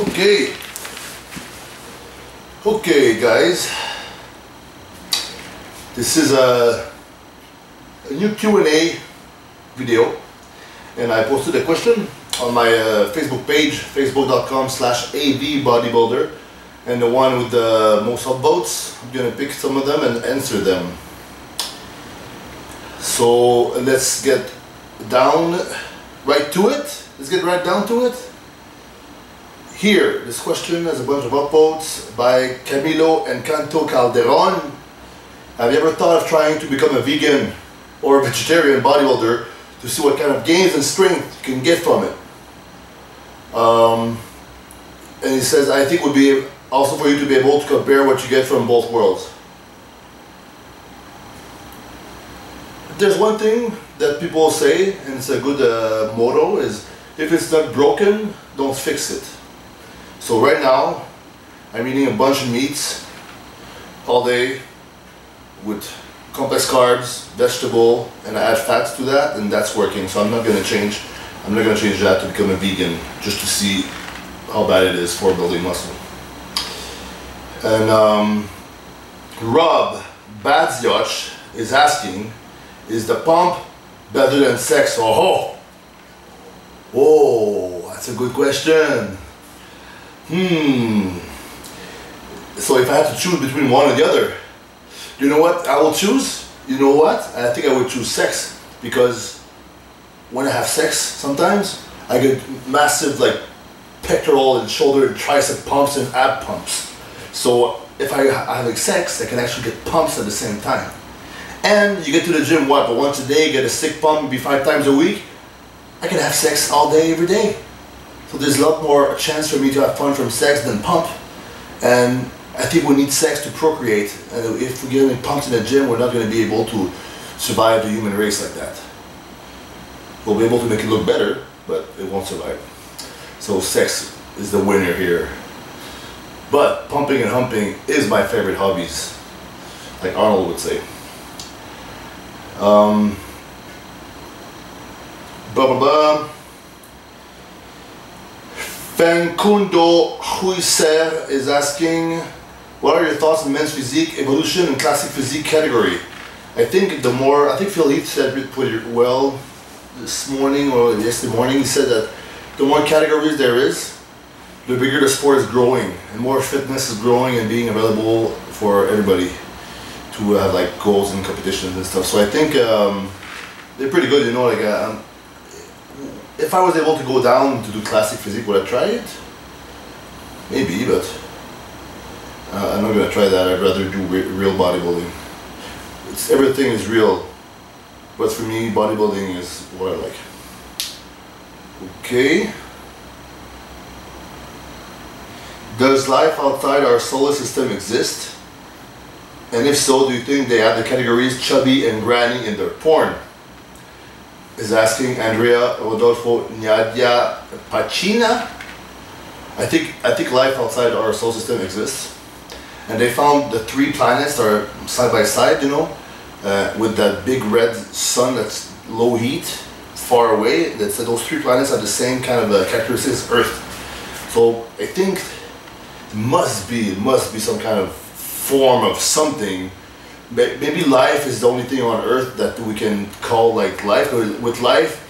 Okay. Okay, guys. This is a new Q&A video, and I posted a question on my Facebook page, facebook.com/avbodybuilder, and the one with the most upvotes, I'm gonna pick some of them and answer them. So let's get down right to it. Let's get right down to it. Here, this question has a bunch of upvotes by Camilo and Canto Calderon. Have you ever thought of trying to become a vegan or a vegetarian bodybuilder to see what kind of gains and strength you can get from it? And he says, I think it would be also for you to be able to compare what you get from both worlds. There's one thing that people say, and it's a good motto, is if it's not broken, don't fix it. So right now, I'm eating a bunch of meats all day with complex carbs, vegetable, and I add fats to that, and that's working. So I'm not gonna change that to become a vegan just to see how bad it is for building muscle. And Rob Badzioch is asking, is the pump better than sex? Oh, that's a good question. So if I had to choose between one or the other, you know what I will choose? You know what? I think I would choose sex, because when I have sex, sometimes I get massive like pectoral and shoulder and tricep pumps and ab pumps. So if I have like sex, I can actually get pumps at the same time. And you get to the gym but once a day, get a sick pump, maybe 5 times a week. I can have sex all day, every day. So there's a lot more chance for me to have fun from sex than pump. And I think we need sex to procreate. And if we get any pumps in the gym, we're not going to be able to survive the human race like that. We'll be able to make it look better, but it won't survive. So sex is the winner here. But pumping and humping is my favorite hobbies, like Arnold would say. Fancundo Huiser is asking, what are your thoughts on men's physique, evolution, and classic physique category? I think Philippe said it pretty well this morning or yesterday morning. He said that the more categories there is, the bigger the sport is growing, and more fitness is growing and being available for everybody to have like goals and competitions and stuff. So I think they're pretty good, you know. Like if I was able to go down to do classic physique, would I try it? Maybe, but I'm not gonna try that. I'd rather do real bodybuilding. Everything is real, but for me, bodybuilding is what I like. Okay. Does life outside our solar system exist? And if so, do you think they have the categories chubby and granny in their porn? Is asking Andrea Rodolfo Nadia Pacina. I think life outside our solar system exists. And they found the 3 planets are side by side, you know, with that big red sun that's low heat, far away. Those 3 planets have the same kind of characteristics as Earth. So I think it must be some kind of form of something. Maybe life is the only thing on Earth that we can call like life. With life,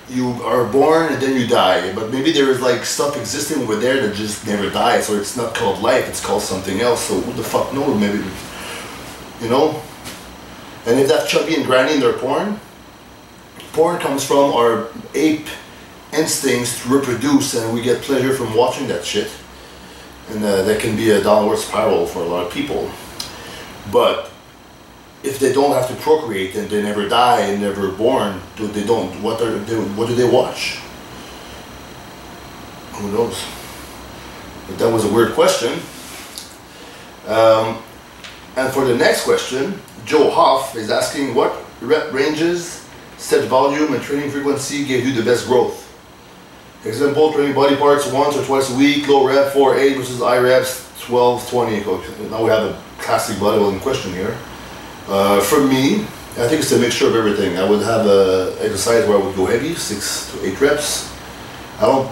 you are born and then you die. But maybe there is like stuff existing over there that just never dies. So it's not called life, it's called something else. So who the fuck knows? Maybe, you know? And if that's chubby and granny in their porn comes from our ape instincts to reproduce, and we get pleasure from watching that shit. And that can be a downward spiral for a lot of people. But if they don't have to procreate and they never die and never born, what do they watch? Who knows? But that was a weird question. And for the next question, Joe Hoff is asking, what rep ranges, set volume, and training frequency gave you the best growth? Example, training body parts once or twice a week, low rep 4-8 versus high reps 12-20. Now we have a classic bodybuilding question here. For me, I think it's a mixture of everything. I would have an exercise where I would go heavy, 6 to 8 reps. I don't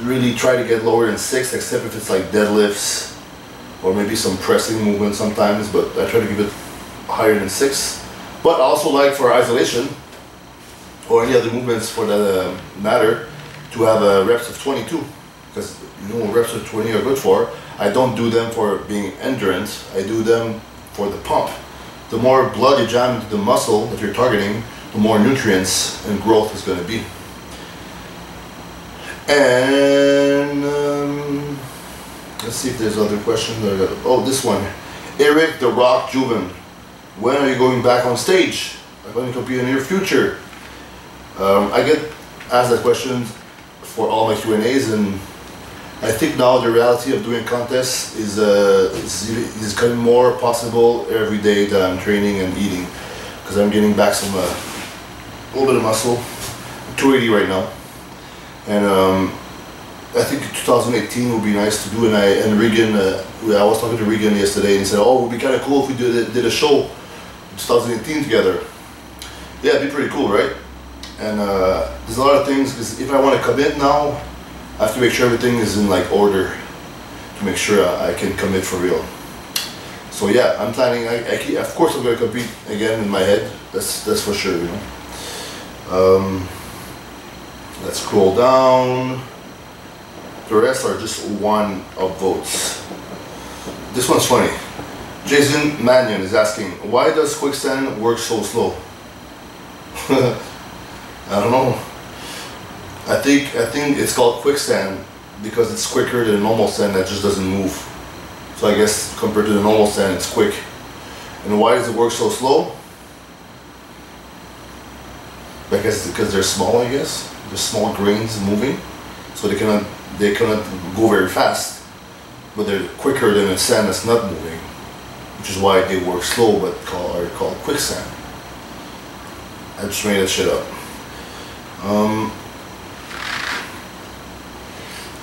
really try to get lower than 6, except if it's like deadlifts or maybe some pressing movement sometimes, but I try to keep it higher than 6. But also like for isolation or any other movements for that matter, to have reps of 22, because you know what reps of 20 are good for. I don't do them for being endurance, I do them for the pump. The more blood you jam into the muscle that you're targeting, the more nutrients and growth is going to be. And let's see if there's other questions. Oh, this one. Eric the Rock Juven. When are you going back on stage? I'm going to compete in the near future. I get asked that question for all my Q&As, and I think now the reality of doing contests is becoming more possible every day that I'm training and eating, because I'm getting back some a little bit of muscle. I'm 280 right now, and I think 2018 would be nice to do. And Regan, I was talking to Regan yesterday, and he said, "Oh, it would be kind of cool if we did a show in 2018 together." Yeah, it'd be pretty cool, right? And there's a lot of things, because if I want to commit now, I have to make sure everything is in like order to make sure I can commit for real. So yeah, I'm planning. Of course, I'm going to compete again in my head. That's for sure. You know. Let's scroll down. The rest are just one of votes. This one's funny. Jason Mannion is asking, why does quicksand work so slow? I don't know. I think it's called quicksand because it's quicker than normal sand that just doesn't move. So I guess compared to the normal sand, it's quick. And why does it work so slow? I guess because they're small, I guess. They're small grains moving, so they cannot go very fast. But they're quicker than a sand that's not moving, which is why they work slow, but are called quicksand. I just made that shit up.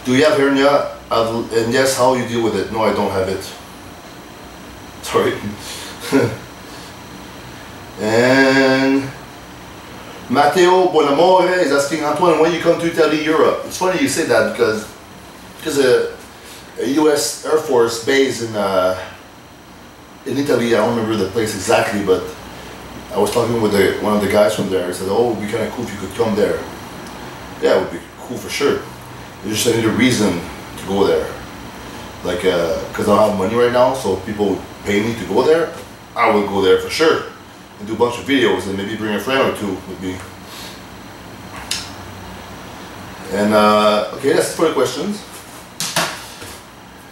Do you have hernia? And yes, how you deal with it? No, I don't have it. Sorry. And Matteo Bonamore is asking, Antoine, when you come to Italy, Europe? It's funny you say that because a U.S. Air Force base in Italy, I don't remember the place exactly, but I was talking with one of the guys from there. I said, oh, it would be kind of cool if you could come there. Yeah, it would be cool for sure. You just need a reason to go there. Like, because I don't have money right now, so people would pay me to go there. I would go there for sure and do a bunch of videos and maybe bring a friend or two with me. And okay, that's it for the questions.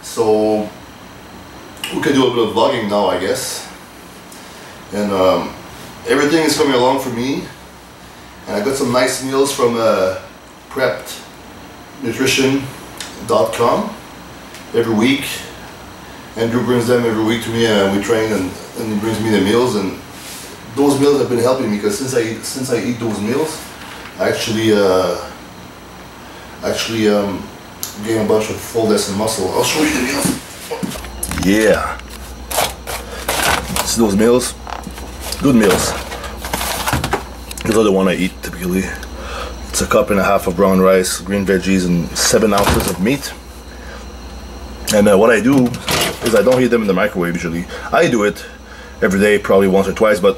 So we can do a bit of vlogging now, I guess. And everything is coming along for me. And I got some nice meals from preppednutrition.com every week. Andrew brings them every week to me, and we train, and he brings me the meals. And those meals have been helping me, because since I eat those meals, I actually gain a bunch of fullness and muscle. I'll show you the meals. Yeah, see those meals? Good meals. Those are the one I eat typically. It's a cup and a half of brown rice, green veggies, and 7 ounces of meat. And what I do is I don't heat them in the microwave usually. I do it every day, probably once or twice, but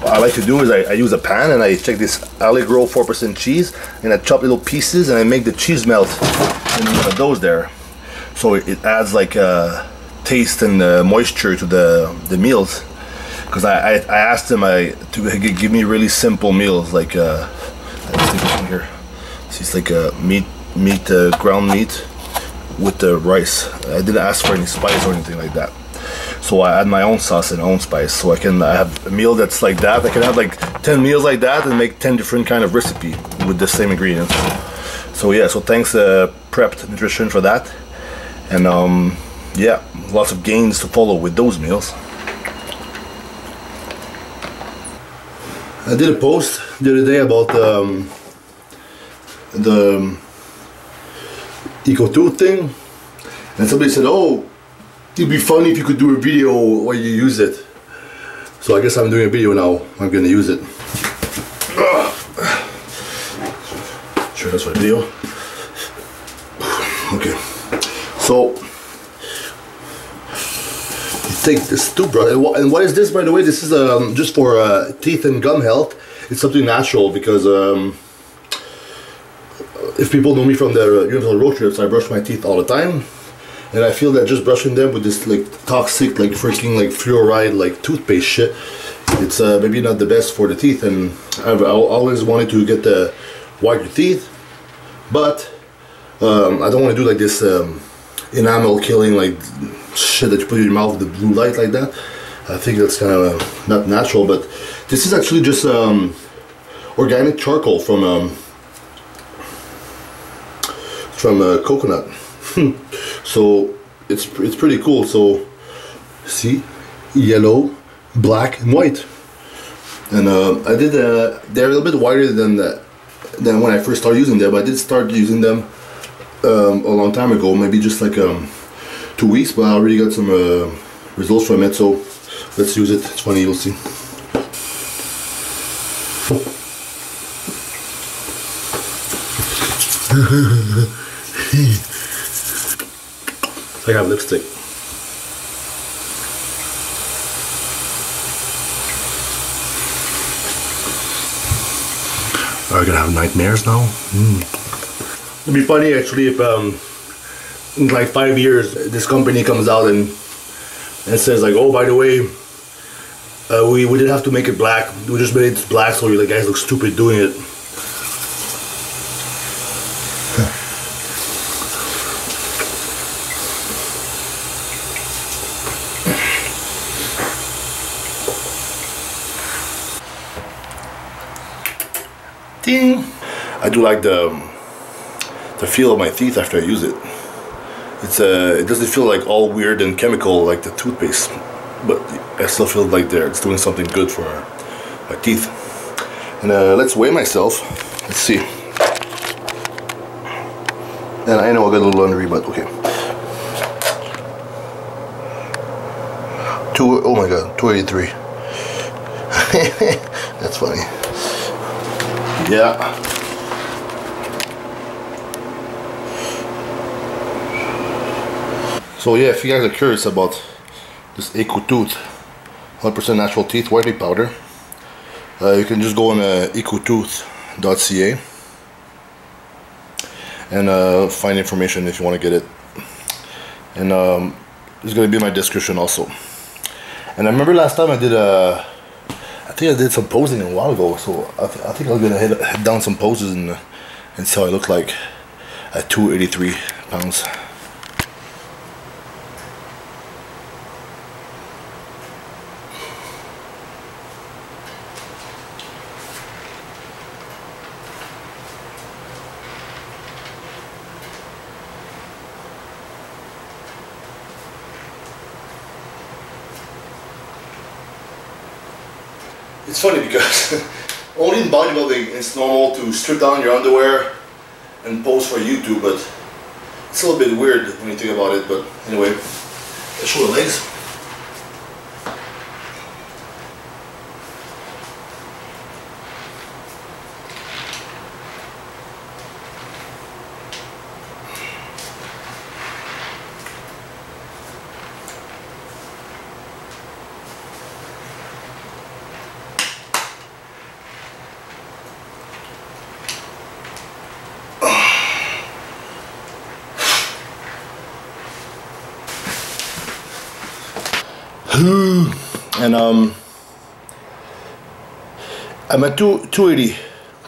what I like to do is I use a pan and I take this Allegro 4% cheese and I chop little pieces and I make the cheese melt in one of those there. So it adds like taste and moisture to the meals. Because I asked them to give me really simple meals, like I think this one here. See, it's like ground meat with the rice. I didn't ask for any spice or anything like that. So I add my own sauce and own spice. So I have a meal that's like that. I can have like 10 meals like that and make 10 different kind of recipe with the same ingredients. So yeah, so thanks Prepped Nutrition for that. And yeah, lots of gains to follow with those meals. I did a post the other day about the Ecotooth thing, and somebody said, oh, it'd be funny if you could do a video where you use it. So I guess I'm doing a video now. I'm gonna use it. Sure, that's my video. Okay, so you take this toothbrush, and what is this, by the way? This is just for teeth and gum health. It's something natural because if people know me from the Universal road trips, I brush my teeth all the time, and I feel that just brushing them with this like toxic, like freaking like fluoride, like toothpaste shit, it's maybe not the best for the teeth. And I always wanted to get the whiter teeth, but I don't want to do like this enamel killing like shit that you put in your mouth with the blue light like that. I think that's kind of not natural, but this is actually just organic charcoal from coconut. So it's pretty cool. So see, yellow, black, and white. And I did they're a little bit whiter than when I first started using them. But I did start using them a long time ago, maybe just like 2 weeks. But I already got some results from it. So let's use it. It's funny, you'll see. I have lipstick. Are we gonna have nightmares now? It'd be funny actually if in like 5 years this company comes out and says like, oh, by the way, we didn't have to make it black. We just made it black so you guys look stupid doing it. Ding! I do like the feel of my teeth after I use it. It doesn't feel like all weird and chemical like the toothpaste, but I still feel like it's doing something good for my teeth. And let's weigh myself. Let's see. And I know I got a little laundry, but okay. Oh my god, 283. That's funny. Yeah. So yeah, if you guys are curious about this Ecotooth 100% natural teeth whitening powder, you can just go on ecotooth.ca and find information if you want to get it. And it's going to be in my description also. And I remember last time I think I did some posing a while ago, so I think I'm gonna head down some poses and see how I look like at 283 pounds. It's funny because only in bodybuilding it's normal to strip down your underwear and pose for YouTube, but it's a little bit weird when you think about it. But anyway, let's show the legs. And I'm at 280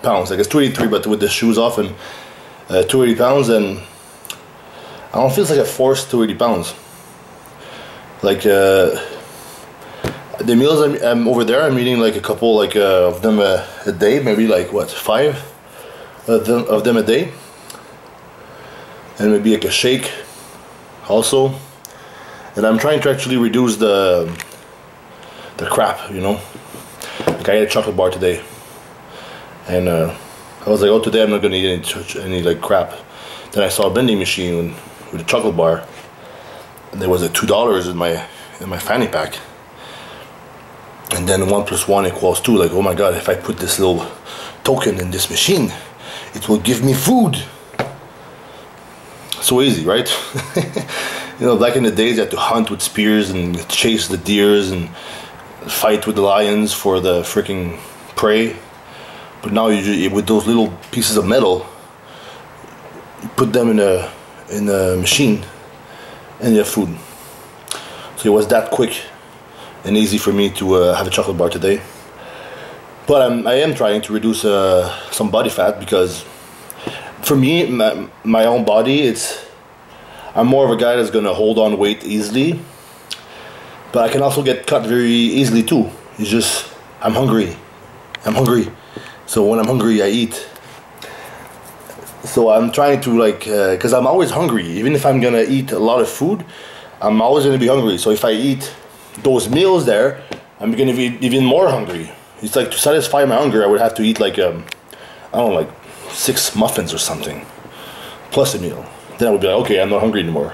pounds, I guess 283, but with the shoes off, and 280 pounds, and I don't feel like I forced 280 pounds. Like the meals I'm over there, I'm eating like a couple of them a day, maybe like what, 5 of them a day, and maybe like a shake also. And I'm trying to actually reduce the crap, you know. Like I ate a chocolate bar today, and I was like, oh, today I'm not gonna eat any like crap. Then I saw a vending machine with a chocolate bar, and there was a $2 in my fanny pack. And then 1 + 1 = 2. Like, oh my god, if I put this little token in this machine, it will give me food. So easy, right? You know, back in the days, you had to hunt with spears and chase the deers and fight with the lions for the freaking prey. But now you with those little pieces of metal, you put them in a machine, and you have food. So it was that quick and easy for me to have a chocolate bar today. But I am trying to reduce some body fat, because for me, my own body, I'm more of a guy that's gonna hold on weight easily, but I can also get cut very easily too. It's just, I'm hungry. So when I'm hungry, I eat. So I'm trying to cause I'm always hungry. Even if I'm gonna eat a lot of food, I'm always gonna be hungry. So if I eat those meals there, I'm gonna be even more hungry. It's like, to satisfy my hunger, I would have to eat I don't know, like 6 muffins or something, plus a meal. Then I would be like, okay, I'm not hungry anymore.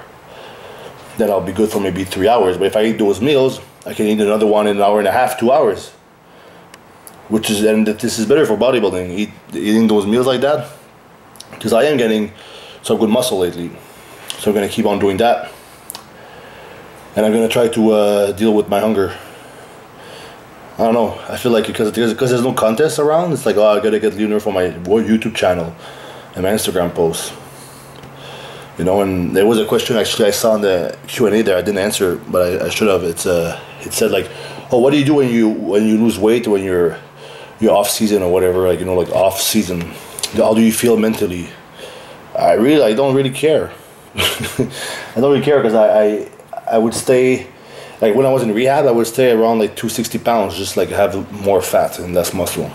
Then I'll be good for maybe 3 hours. But if I eat those meals, I can eat another one in an hour and a half, 2 hours. And this is better for bodybuilding, eating those meals like that. Because I am getting some good muscle lately. So I'm going to keep on doing that. And I'm going to try to deal with my hunger. I don't know, I feel like because there's no contest around, it's like, oh, I got to get leaner for my YouTube channel and my Instagram posts. You know, and there was a question actually I saw in the Q&A there. I didn't answer, but I should have. It said like, oh, what do you do when you lose weight, when you're off season or whatever, like, you know, like off season? How do you feel mentally? I don't really care. I don't really care, because I would stay, like when I was in rehab, I would stay around like 260 pounds, just like have more fat and less muscle.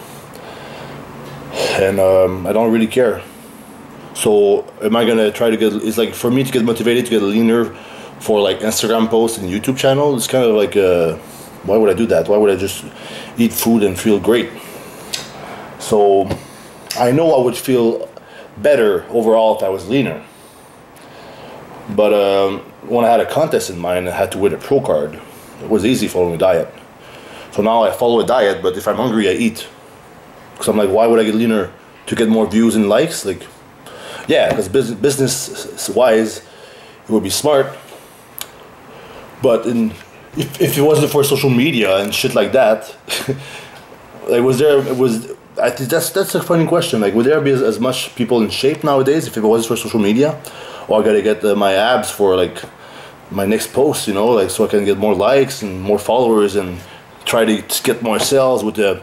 And I don't really care. So am I gonna try to get, it's like for me to get motivated to get leaner for like Instagram posts and YouTube channel, it's kind of like, why would I do that? Why would I just eat food and feel great? So I know I would feel better overall if I was leaner. But when I had a contest in mind, I had to win a pro card. It was easy following a diet. So now I follow a diet, but if I'm hungry, I eat. Because I'm like, why would I get leaner? To get more views and likes? Like, yeah, because business-wise, it would be smart. But if it wasn't for social media and shit like that, I think that's a funny question. Like, would there be as much people in shape nowadays if it wasn't for social media? Or I gotta get my abs for like my next post, you know, like so I can get more likes and more followers and try to get more sales with the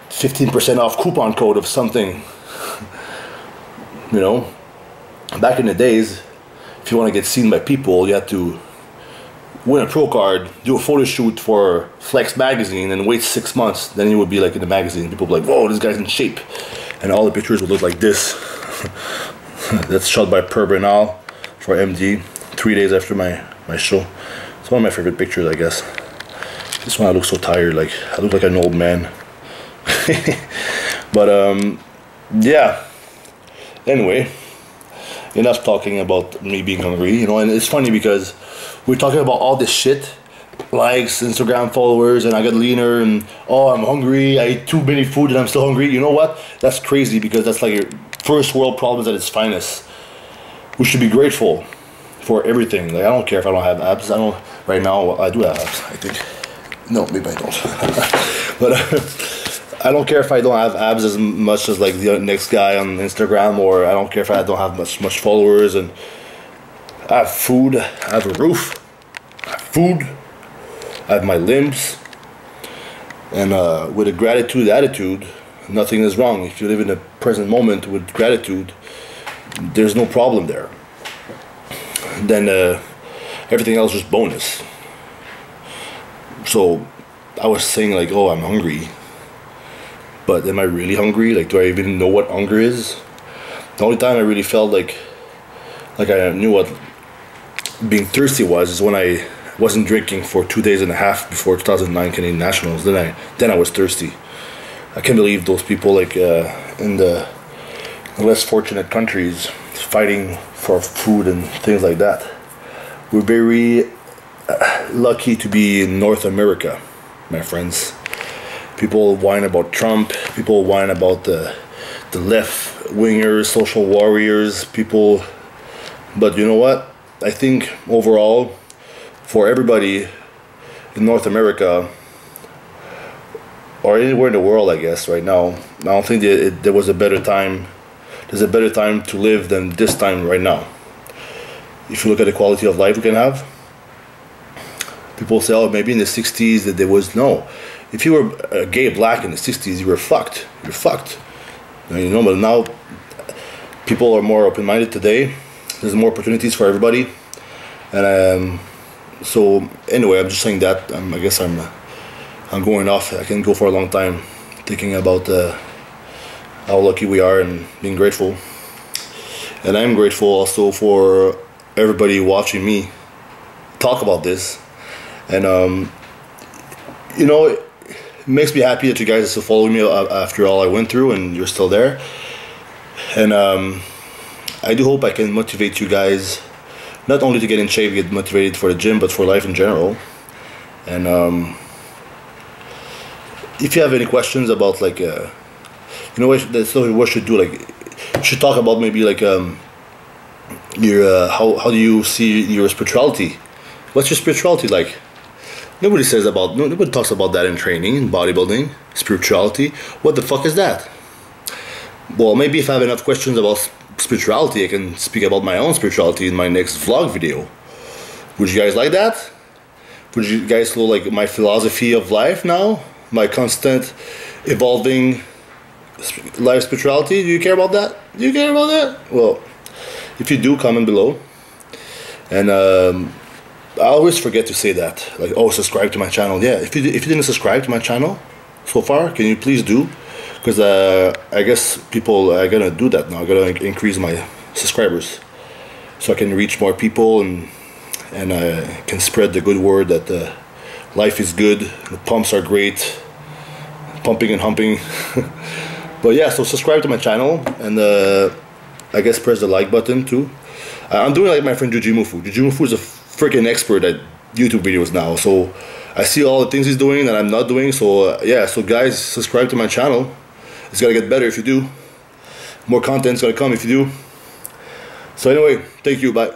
15% off coupon code of something. You know, back in the days, if you want to get seen by people, you had to win a pro card, do a photo shoot for Flex magazine, and wait 6 months. Then you would be like in the magazine. People would be like, whoa, this guy's in shape. And all the pictures would look like this. That's shot by Per Bernal for MD 3 days after my show. It's one of my favorite pictures, I guess. This one I look so tired, like I look like an old man. But yeah. Anyway, enough talking about me being hungry, you know. And it's funny because we're talking about all this shit, likes, Instagram followers, and I got leaner, and oh, I'm hungry, I ate too many food and I'm still hungry. You know what? That's crazy, because that's like your first world problems at its finest. We should be grateful for everything. Like, I don't care if I don't have abs. I don't, right now I do have abs, I think. No, maybe I don't. But I don't care if I don't have abs as much as like the next guy on Instagram, or I don't care if I don't have much followers, and I have food, I have a roof, I have food, I have my limbs, and with a gratitude attitude, nothing is wrong. If you live in the present moment with gratitude, there's no problem there. Then everything else is bonus. So I was saying like, oh, I'm hungry. But am I really hungry? Like, do I even know what hunger is? The only time I really felt like I knew what being thirsty was is when I wasn't drinking for 2.5 days before 2009 Canadian Nationals. Then I was thirsty. I can't believe those people like in the less fortunate countries fighting for food and things like that. We're very lucky to be in North America, my friends. People whine about Trump. People whine about the left-wingers, social warriors. People But you know what? I think overall, for everybody in North America, or anywhere in the world, I guess, right now, I don't think that there was a better time. There's a better time to live than this time right now. If you look at the quality of life we can have, people say, oh, maybe in the 60s that there was no. If you were a gay black in the 60s, you were fucked. You're fucked. You know, but now people are more open-minded today. There's more opportunities for everybody. And so anyway, I'm just saying that. I guess I'm going off. I can go for a long time thinking about how lucky we are and being grateful. And I'm grateful also for everybody watching me talk about this. And you know, it makes me happy that you guys are still following me after all I went through, and you're still there. And I do hope I can motivate you guys, not only to get in shape, get motivated for the gym, but for life in general. And if you have any questions about, like, you know, what should do, like, you should talk about maybe like your how do you see your spirituality? What's your spirituality like? Nobody talks about that in training, in bodybuilding, spirituality. What the fuck is that? Well, maybe if I have enough questions about spirituality, I can speak about my own spirituality in my next vlog video. Would you guys like that? Would you guys know, like, my philosophy of life now? My constant evolving life spirituality? Do you care about that? Do you care about that? Well, if you do, comment below. And I always forget to say that, like, oh, subscribe to my channel. Yeah, if you didn't subscribe to my channel so far, can you please do? Because I guess people are gonna do that now. I'm gonna increase my subscribers so I can reach more people, and can spread the good word that life is good, the pumps are great, pumping and humping. But yeah, so subscribe to my channel, and I guess press the like button too. I'm doing like my friend Jujimufu. Jujimufu is a freaking expert at YouTube videos now, so I see all the things he's doing that I'm not doing. So yeah, so guys, subscribe to my channel. It's gonna get better if you do. More content's gonna come if you do. So anyway, thank you, bye.